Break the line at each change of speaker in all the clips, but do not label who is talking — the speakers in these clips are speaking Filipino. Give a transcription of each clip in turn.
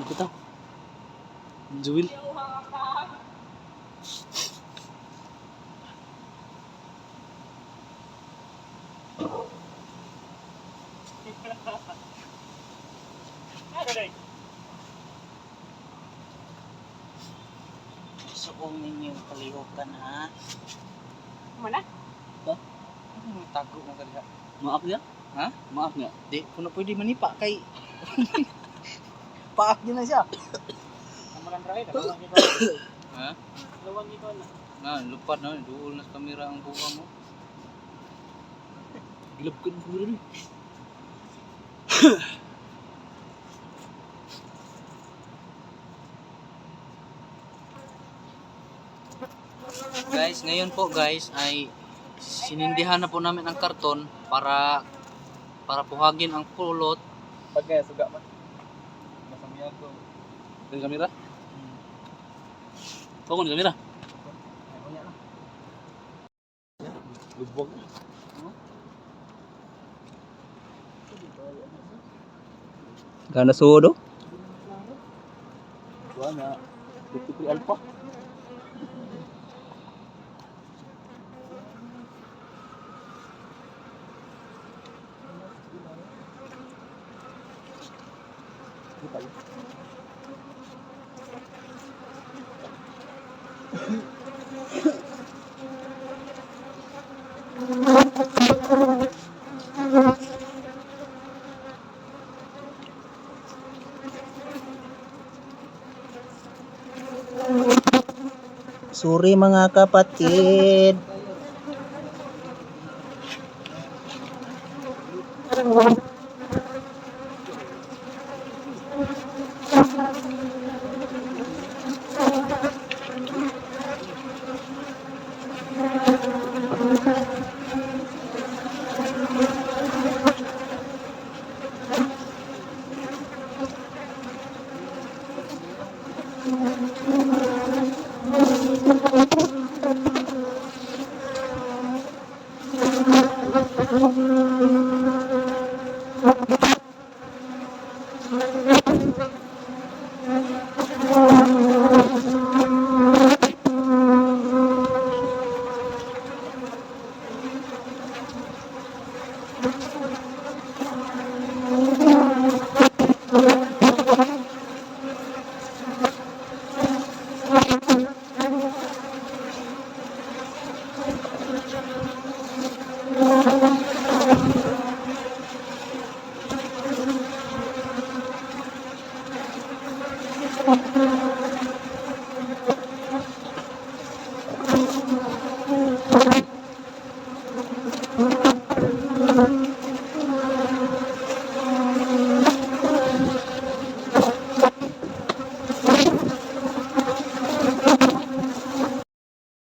Ito. Jewel.
Suong ninyo palihukan ha.
Mana?
Ba? Ano tago mo kaliha?
Maaf niya?
Ha?
Maaf niya.
Di ko na pwede manipa kay paak din na siya.
Amaran terakhir, lawan gitu.
Ha?
Lawan gitu na.
Na, lupad na, duol na sa kamera ang buka mo.
Gilap ko ng kamera rin.
Guys, ngayon po guys ay sinindihan na po namin ang karton para puhagin ang pulot.
Bagay suga pa. Masamiya ko.
Yung kamera? Tungkol yung kamera.
Punya lah.
Lubog.
Gana sudo?
Kuha na. 53 alpha.
Sorry mga kapatid.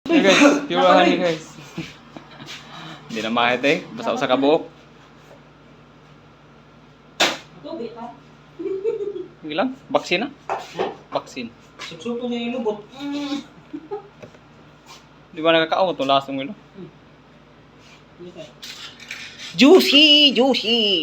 Hey guys, tiwahan ni guys. Hindi na mahit eh, basta usa ka buok. Ilang? Vaksin na? Vaksin.
Suksuto niya ilubot.
Di ba nakakaawat to lasong ilo?
Juicy, juicy.